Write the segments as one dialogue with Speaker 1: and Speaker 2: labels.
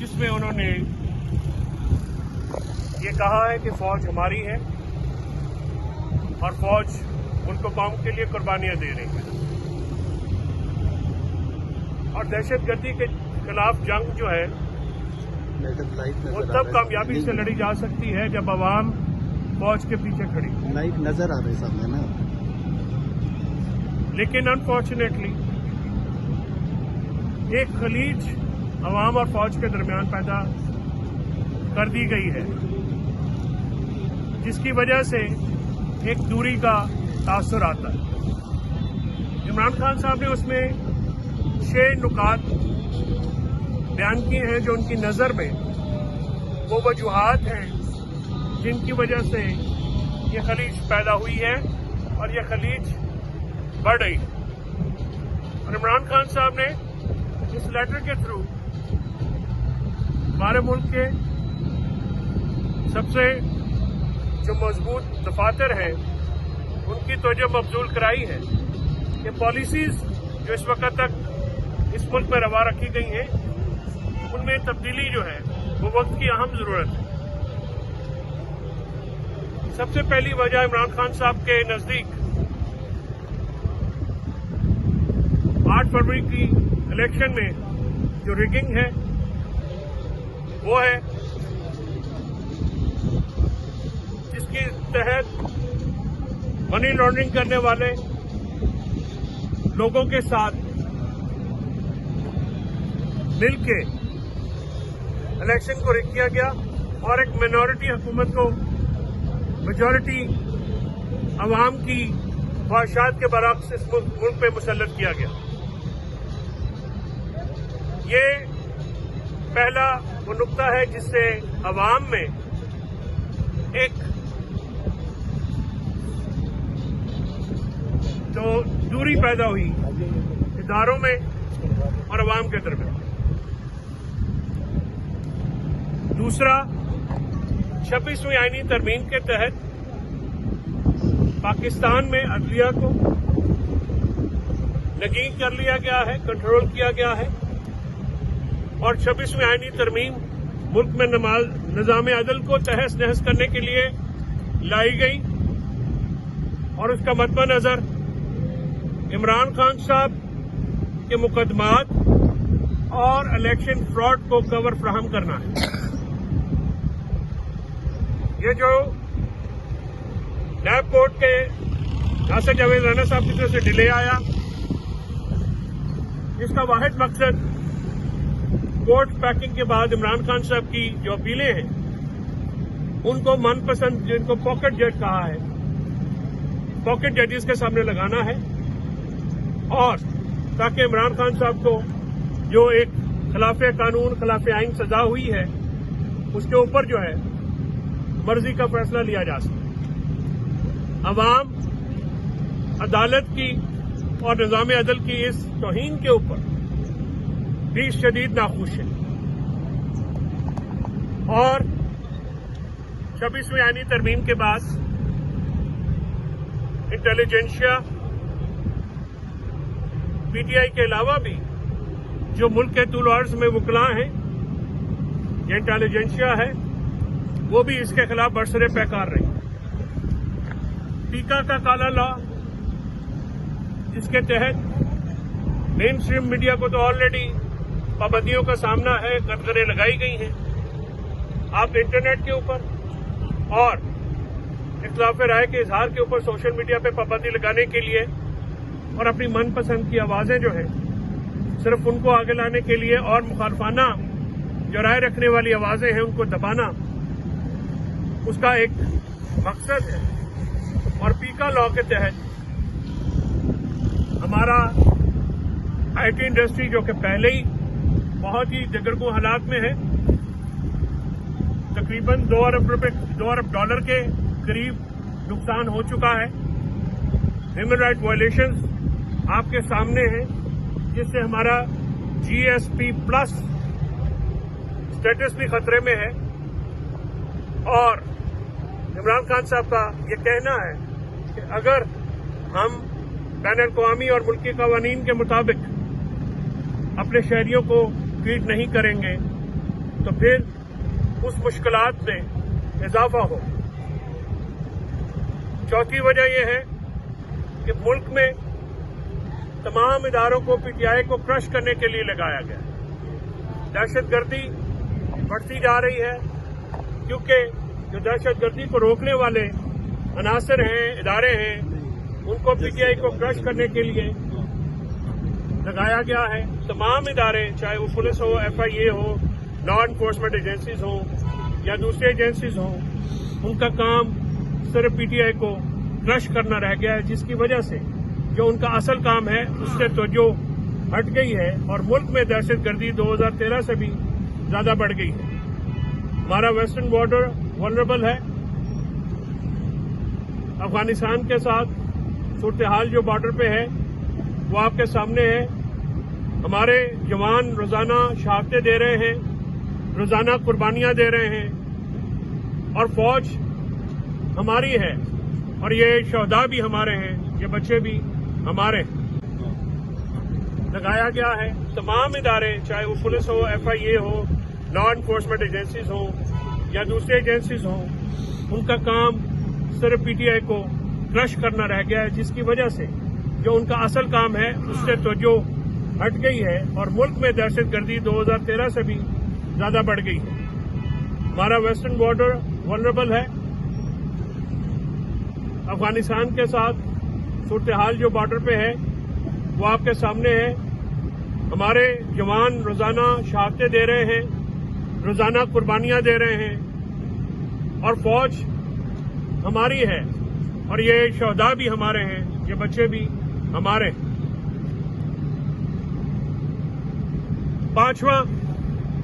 Speaker 1: जिसमें उन्होंने ये कहा है कि फौज हमारी है और फौज मुल्क कौम के लिए कुर्बानियां दे रही है और दहशतगर्दी के खिलाफ जंग जो है वो तब कामयाबी से लड़ी जा सकती है जब अवाम फौज के पीछे खड़ी।
Speaker 2: लाइव नजर आ रहे सामने ना,
Speaker 1: लेकिन अनफॉर्चुनेटली एक खलीज अवाम और फौज के दरमियान पैदा कर दी गई है, जिसकी वजह से एक दूरी का तासुर आता है। इमरान खान साहब ने उसमें 6 नुकात बयान किए हैं जो उनकी नज़र में वो वजूहात हैं जिनकी वजह से ये खलीज पैदा हुई है और ये खलीज बढ़ रही है। और इमरान खान साहब ने इस लेटर के थ्रू हमारे मुल्क के सबसे जो मजबूत दफातर हैं उनकी तवज्जो मबजूल कराई है कि पॉलिसीज जो इस वक्त तक इस मुल्क में रवा रखी गई हैं उनमें तब्दीली जो है वो वक्त की अहम जरूरत है। सबसे पहली वजह इमरान खान साहब के नजदीक 8 फरवरी की इलेक्शन में जो रिगिंग है वो है, जिसके तहत मनी लॉन्ड्रिंग करने वाले लोगों के साथ मिलके इलेक्शन को रिग किया गया और एक मिनॉरिटी हुकूमत को मेजॉरिटी अवाम की ख्वाहिशात के बरअक्स इस मुल्क पे मुसल्लत किया गया। ये पहला वो नुक्ता है जिससे अवाम में एक तो दूरी पैदा हुई इदारों में और अवाम के दरमियान। दूसरा, 26वीं आईनी तरमीम के तहत पाकिस्तान में अदलिया को नगीं कर लिया गया है, कंट्रोल किया गया है और 26वीं आईनी तरमीम मुल्क में निज़ाम अदल को तहस नहस करने के लिए लाई गई और उसका मद्देनजर इमरान खान साहब के मुकदमात और इलेक्शन फ्रॉड को कवर फराहम करना है। ये जो नैब कोर्ट के नासिर जावेद राना साहब की तरफ से डिले आया, इसका वाहिद मकसद कोर्ट पैकिंग के बाद इमरान खान साहब की जो अपीलें हैं उनको मनपसंद, जिनको पॉकेट जज कहा है, पॉकेट जजेस के सामने लगाना है और ताकि इमरान खान साहब को जो एक खिलाफे कानून, खिलाफे आइन सजा हुई है उसके ऊपर जो है मर्जी का फैसला लिया जा सके। अवाम अदालत की और निज़ाम अदल की इस तौहीन के ऊपर भी शदीद नाखुश है और 26वीं आईनी तरमीम के बाद इंटेलिजेंशिया, पीटीआई के अलावा भी जो मुल्क के तूल अर्ज में वकला हैं, ये इंटेलिजेंशिया है, वो भी इसके खिलाफ बरसरे पैकार रही। पीका का काला लॉ, जिसके तहत मेन स्ट्रीम मीडिया को तो ऑलरेडी पाबंदियों का सामना है, कटघरे लगाई गई हैं। आप इंटरनेट के ऊपर और इख्तिलाफ राय के इजहार के ऊपर सोशल मीडिया पे पाबंदी लगाने के लिए और अपनी मनपसंद की आवाजें जो है सिर्फ उनको आगे लाने के लिए और मुखालफाना जो राय रखने वाली आवाजें हैं उनको दबाना, उसका एक मकसद है। और पीका लॉ के तहत हमारा आईटी इंडस्ट्री, जो कि पहले ही बहुत ही जगरगू हालात में है, तकरीबन $2 अरब के करीब नुकसान हो चुका है। ह्यूमन राइट वायलेशंस आपके सामने हैं, जिससे हमारा GSP प्लस स्टेटस भी खतरे में है। और इमरान खान साहब का ये कहना है कि अगर हम बैनुल-अक़वामी और मुल्की कवानीन के मुताबिक अपने शहरियों को ट्रीट नहीं करेंगे تو پھر اس مشکلات میں اضافہ ہو۔ چوتھی وجہ یہ ہے کہ ملک میں تمام اداروں کو پی ٹی آئی کو کرش کرنے کے لیے لگایا گیا ہے۔ دہشت گردی بڑھتی جا رہی ہے کیونکہ جو دہشت گردی کو روکنے والے عناصر ہیں، ادارے ہیں، ان کو پی ٹی آئی کو کرش کرنے کے لیے لگایا گیا ہے۔ تمام ادارے، چاہے وہ پولیس ہو، ایف آئی اے ہو، لا انفورسمنٹ ایجنسیز ہوں یا دوسری ایجنسیز ہوں، ان کا کام صرف پی ٹی آئی کو کرش کرنا رہ گیا ہے، جس کی وجہ سے جو ان کا اصل کام ہے اس سے توجہ ہٹ گئی ہے اور ملک میں دہشت گردی 2013 سے بھی زیادہ بڑھ گئی ہے۔ ہمارا ویسٹرن بارڈر ولنریبل ہے۔ افغانستان کے ساتھ صورتحال جو بارڈر پہ ہے وہ آپ کے سامنے ہے۔ ہمارے جوان روزانہ شہادتیں دے رہے ہیں، روزانہ قربانیاں دے رہے ہیں، اور فوج ہماری ہے اور یہ شہداء بھی ہمارے ہیں، یہ بچے بھی ہمارے ہیں۔ لگایا گیا ہے تمام ادارے، چاہے وہ پولیس ہو، ایف آئی اے ہو، لا انفورسمنٹ ایجنسیز ہوں یا دوسری ایجنسیز ہوں، ان کا کام صرف پی ٹی آئی کو کرش کرنا رہ گیا ہے، جس کی وجہ سے جو ان کا اصل کام ہے اس سے توجہ ہٹ گئی ہے اور ملک میں دہشت گردی 2013 سے بھی زیادہ بڑھ گئی ہے۔ ہمارا ویسٹرن بارڈر ولنریبل ہے۔ افغانستان کے ساتھ صورتحال جو بارڈر پہ ہے وہ آپ کے سامنے ہے۔ ہمارے جوان روزانہ شہادتیں دے رہے ہیں، روزانہ قربانیاں دے رہے ہیں، اور فوج ہماری ہے اور یہ شہداء بھی ہمارے ہیں، یہ بچے بھی ہمارے ہیں۔ پانچواں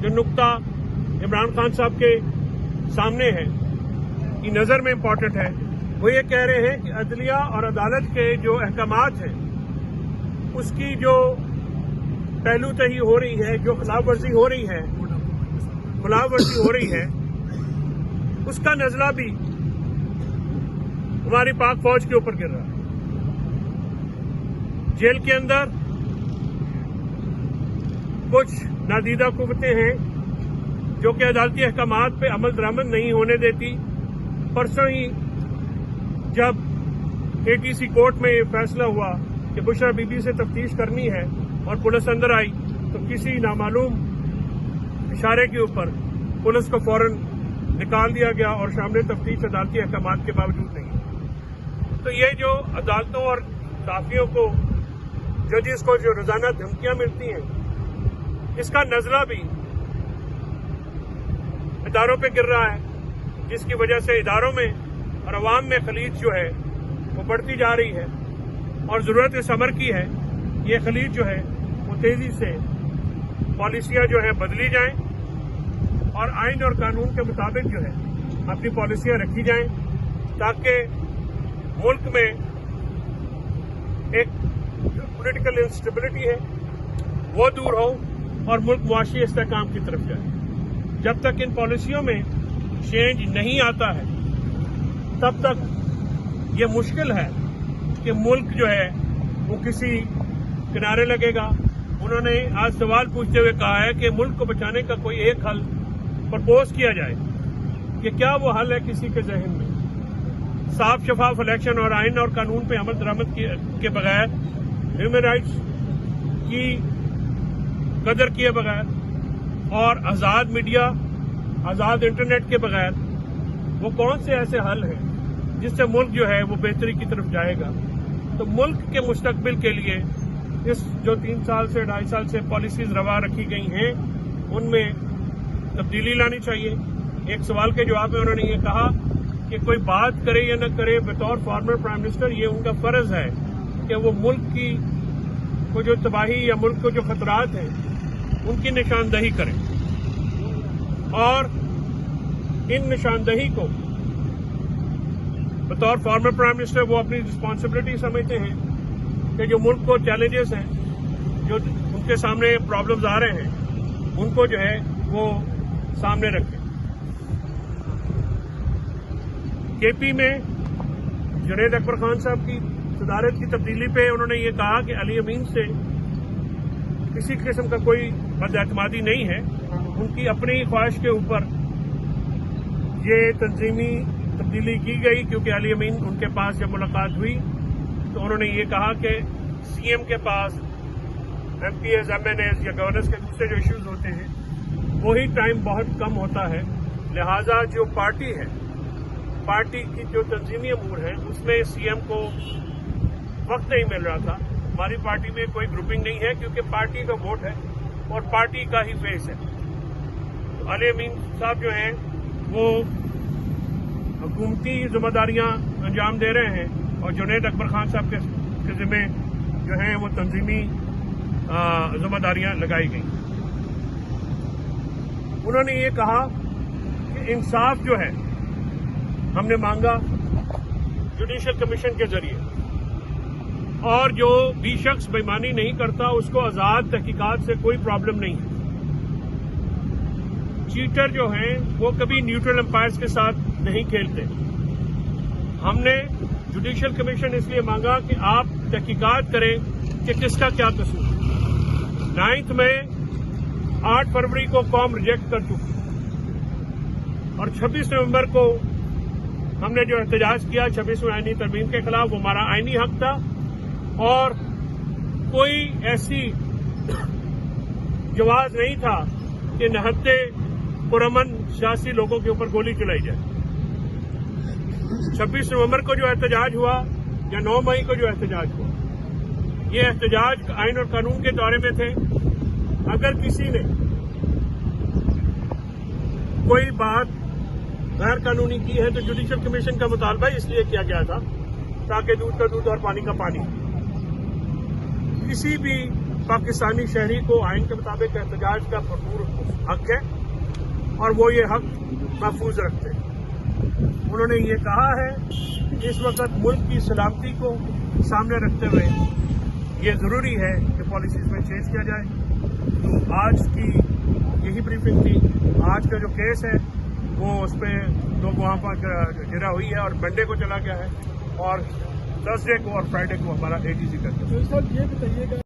Speaker 1: جو نقطہ عمران خان صاحب کے سامنے ہے، کی نظر میں امپورٹنٹ ہے، وہ یہ کہہ رہے ہیں کہ عدلیہ اور عدالت کے جو احکامات ہیں اس کی جو پہلو تہی ہو رہی ہے، جو خلاف ورزی ہو رہی ہے، اس کا نزلہ بھی ہماری پاک فوج کے اوپر گر رہا ہے۔ جیل کے اندر کچھ نادیدہ قوتیں ہیں جو کہ عدالتی احکامات پہ عمل درآمد نہیں ہونے دیتی۔ پرسوں ہی جب اے ٹی سی کورٹ میں یہ فیصلہ ہوا کہ بشرا بی بی سے تفتیش کرنی ہے اور پولیس اندر آئی، تو کسی نامعلوم اشارے کے اوپر پولیس کو فوراً نکال دیا گیا اور شامل تفتیش عدالتی احکامات کے باوجود نہیں۔ تو یہ جو عدالتوں اور صحافیوں کو، ججز کو جو روزانہ دھمکیاں ملتی ہیں، اس کا نزلہ بھی اداروں پہ گر رہا ہے، جس کی وجہ سے اداروں میں اور عوام میں خلیج جو ہے وہ بڑھتی جا رہی ہے، اور ضرورت اس امر کی ہے یہ خلیج جو ہے وہ تیزی سے پالیسیاں جو ہیں بدلی جائیں اور آئین اور قانون کے مطابق جو ہے اپنی پالیسیاں رکھی جائیں، تاکہ ملک میں ایک پولیٹیکل انسٹیبلٹی ہے وہ دور ہو اور ملک معاشی استحکام کی طرف جائے۔ جب تک ان پالیسیوں میں چینج نہیں آتا ہے تب تک یہ مشکل ہے کہ ملک جو ہے وہ کسی کنارے لگے گا۔ انہوں نے آج سوال پوچھتے ہوئے کہا ہے کہ ملک کو بچانے کا کوئی ایک حل پرپوز کیا جائے، کہ کیا وہ حل ہے کسی کے ذہن میں؟ صاف شفاف الیکشن اور آئین اور قانون پہ عمل درآمد کے بغیر، ہیومن رائٹس کی قدر کیے بغیر اور آزاد میڈیا، آزاد انٹرنیٹ کے بغیر وہ کون سے ایسے حل ہیں جس سے ملک جو ہے وہ بہتری کی طرف جائے گا؟ تو ملک کے مستقبل کے لیے اس جو 3 سال سے 2.5 سال سے پالیسیز روا رکھی گئی ہیں ان میں تبدیلی لانی چاہیے۔ ایک سوال کے جواب میں انہوں نے یہ کہا کہ کوئی بات کرے یا نہ کرے، بطور فارمر پرائم منسٹر یہ ان کا فرض ہے کہ وہ ملک کی کو جو تباہی یا ملک کو جو خطرات ہیں ان کی نشاندہی کریں، اور ان نشاندہی کو بطور فارمر پرائم منسٹر وہ اپنی رسپانسبلٹی سمجھتے ہیں کہ جو ملک کو چیلنجز ہیں، جو ان کے سامنے پرابلمز آ رہے ہیں، ان کو جو ہے وہ سامنے رکھیں۔ کے پی میں جنید اکبر خان صاحب کی صدارت کی تبدیلی پہ انہوں نے یہ کہا کہ علی امین سے کسی قسم کا کوئی بد اعتمادی نہیں ہے، उनकी अपनी ख्वाहिश के ऊपर ये तंजीमी तब्दीली की गई, क्योंकि अली अमीन उनके पास जब मुलाकात हुई तो उन्होंने ये कहा कि सीएम के पास एमपीएस, एमएनएस या गवर्नर्स के दूसरे जो इश्यूज होते हैं वही टाइम बहुत कम होता है, लिहाजा जो पार्टी है, पार्टी की जो तंजीमी अमूर है उसमें सीएम को वक्त नहीं मिल रहा था। हमारी पार्टी में कोई ग्रुपिंग नहीं है, क्योंकि पार्टी का वोट है और पार्टी का ही फेस है। तो अली अमीन साहब जो हैं वो हुकूमती जिम्मेदारियां अंजाम दे रहे हैं और जुनैद अकबर खान साहब के जिम्मे जो हैं वो तंजीमी जिम्मेदारियां लगाई गई। उन्होंने ये कहा कि इंसाफ जो है हमने मांगा जुडिशल कमीशन के जरिए, और जो भी शख्स बेईमानी नहीं करता उसको आजाद तहकीकात से कोई प्रॉब्लम नहीं है। चीटर जो हैं वो कभी न्यूट्रल एम्पायर्स के साथ नहीं खेलते। हमने जुडिशल कमीशन इसलिए मांगा कि आप तहकीकात करें कि किसका क्या कसूर है। 9 में 8 फरवरी को कौम रिजेक्ट कर चुकी और 26 नवंबर को हमने जो एहतजाज किया 26वीं आईनी तरमीम के खिलाफ, वो हमारा आईनी हक था और कोई ऐसी जवाब नहीं था कि निहत्ते पुरअमन सियासी लोगों के ऊपर गोली चलाई जाए। 26 नवंबर को जो एहतजाज हुआ या 9 मई को जो एहतजाज हुआ, ये एहतजाज आइन और कानून के दायरे में थे। अगर किसी ने कोई बात गैर कानूनी की है तो जुडिशल कमीशन का मुतालबा इसलिए किया गया था ताकि दूध का दूध और पानी का पानी, किसी भी पाकिस्तानी शहरी को आइन के मुताबिक एहतजाज का भरपूर हक है और वो ये हक महफूज रखते हैं। उन्होंने ये कहा है कि इस वक्त मुल्क की सलामती को सामने रखते हुए ये जरूरी है कि पॉलिसीज में चेंज किया जाए। तो आज की यही ब्रीफिंग थी। आज का जो केस है वो उस पर 2 गवाह पर गिरा हुई है और मंडे को चला गया है और थर्सडे को और फ्राइडे को हमारा एटीसी करते हैं।
Speaker 3: तो सर ये बताइएगा